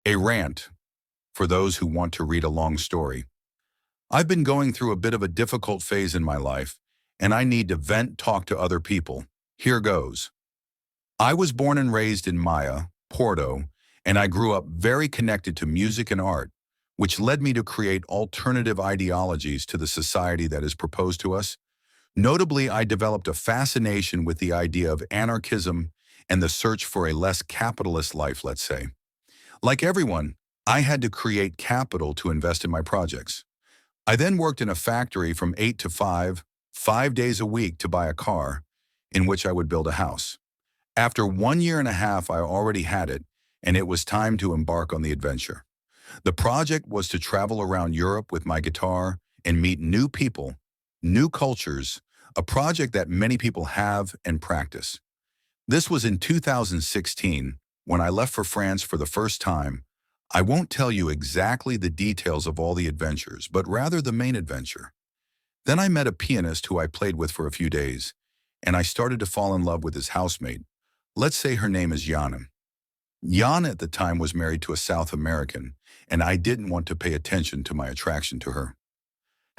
A rant, for those who want to read a long story. I've been going through a bit of a difficult phase in my life, and I need to vent, talk to other people. Here goes. I was born and raised in Maia, Porto, and I grew up very connected to music and art, which led me to create alternative ideologies to the society that is proposed to us. Notably, I developed a fascination with the idea of anarchism and the search for a less capitalist life, let's say. Like everyone, I had to create capital to invest in my projects. I then worked in a factory from 8 to 5, 5 days a week to buy a car, in which I would build a house. After 1 year and a half, I already had it, and it was time to embark on the adventure. The project was to travel around Europe with my guitar and meet new people, new cultures, a project that many people have and practice. This was in 2016, when I left for France for the first time. I won't tell you exactly the details of all the adventures, but rather the main adventure. Then I met a pianist who I played with for a few days, and I started to fall in love with his housemate. Let's say her name is Yana. Yana at the time was married to a South American, and I didn't want to pay attention to my attraction to her.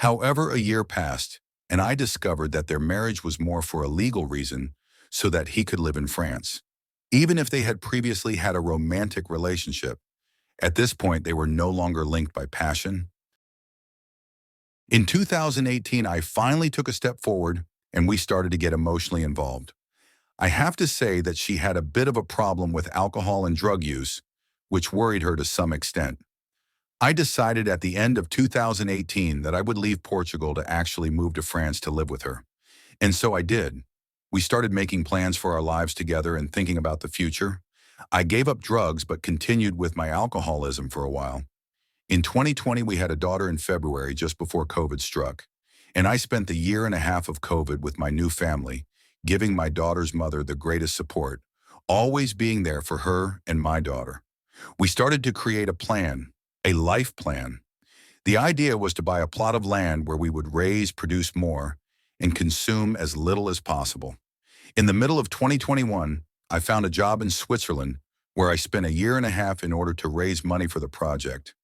However, a year passed, and I discovered that their marriage was more for a legal reason, so that he could live in France. Even if they had previously had a romantic relationship, at this point they were no longer linked by passion. In 2018, I finally took a step forward, and we started to get emotionally involved. I have to say that she had a bit of a problem with alcohol and drug use, which worried her to some extent. I decided at the end of 2018 that I would leave Portugal to actually move to France to live with her. And so I did. We started making plans for our lives together and thinking about the future. I gave up drugs but continued with my alcoholism for a while. In 2020, we had a daughter in February just before COVID struck. And I spent the year and a half of COVID with my new family, giving my daughter's mother the greatest support, always being there for her and my daughter. We started to create a plan, a life plan. The idea was to buy a plot of land where we would raise, produce more, and consume as little as possible. In the middle of 2021, I found a job in Switzerland where I spent a year and a half in order to raise money for the project.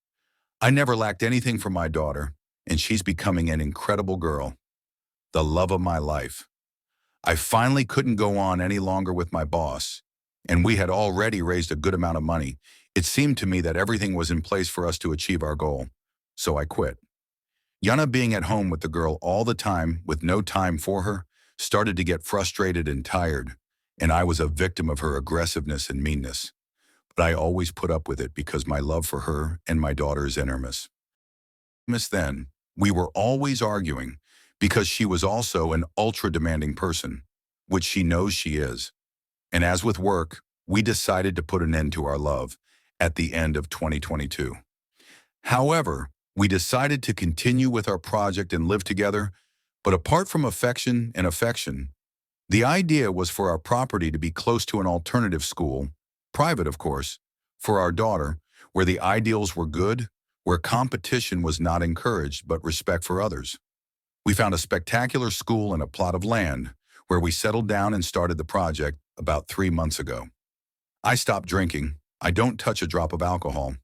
I never lacked anything for my daughter, and she's becoming an incredible girl, the love of my life. I finally couldn't go on any longer with my boss, and we had already raised a good amount of money. It seemed to me that everything was in place for us to achieve our goal, so I quit. Yana, being at home with the girl all the time with no time for her, started to get frustrated and tired, and I was a victim of her aggressiveness and meanness. But I always put up with it because my love for her and my daughter is enormous. Then, we were always arguing because she was also an ultra-demanding person, which she knows she is. And as with work, we decided to put an end to our love at the end of 2022. However, we decided to continue with our project and live together, but apart from affection, the idea was for our property to be close to an alternative school, private of course, for our daughter, where the ideals were good, where competition was not encouraged but respect for others. We found a spectacular school and a plot of land where we settled down and started the project about 3 months ago. I stopped drinking. I don't touch a drop of alcohol.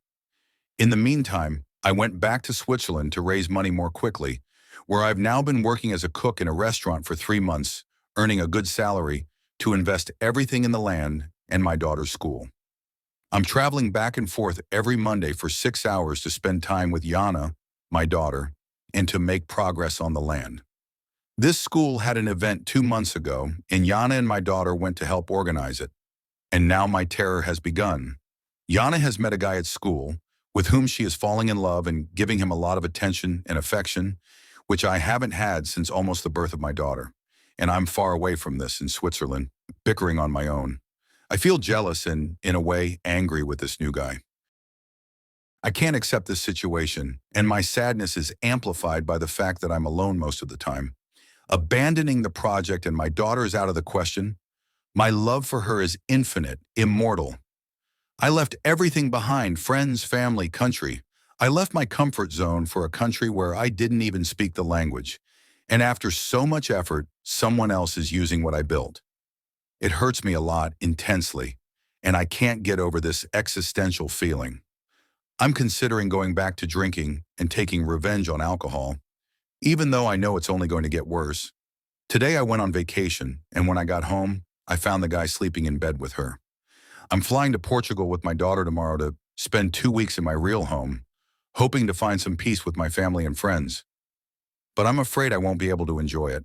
In the meantime, I went back to Switzerland to raise money more quickly, where I've now been working as a cook in a restaurant for 3 months, earning a good salary to invest everything in the land and my daughter's school. I'm traveling back and forth every Monday for 6 hours to spend time with Yana, my daughter, and to make progress on the land. This school had an event 2 months ago, and Yana and my daughter went to help organize it. And now my terror has begun. Yana has met a guy at school with whom she is falling in love and giving him a lot of attention and affection, which I haven't had since almost the birth of my daughter. And I'm far away from this in Switzerland, bickering on my own. I feel jealous and, in a way, angry with this new guy. I can't accept this situation, and my sadness is amplified by the fact that I'm alone most of the time. Abandoning the project and my daughter is out of the question. My love for her is infinite, immortal. I left everything behind, friends, family, country. I left my comfort zone for a country where I didn't even speak the language. And after so much effort, someone else is using what I built. It hurts me a lot, intensely, and I can't get over this existential feeling. I'm considering going back to drinking and taking revenge on alcohol, even though I know it's only going to get worse. Today I went on vacation, and when I got home, I found the guy sleeping in bed with her. I'm flying to Portugal with my daughter tomorrow to spend 2 weeks in my real home, hoping to find some peace with my family and friends. But I'm afraid I won't be able to enjoy it.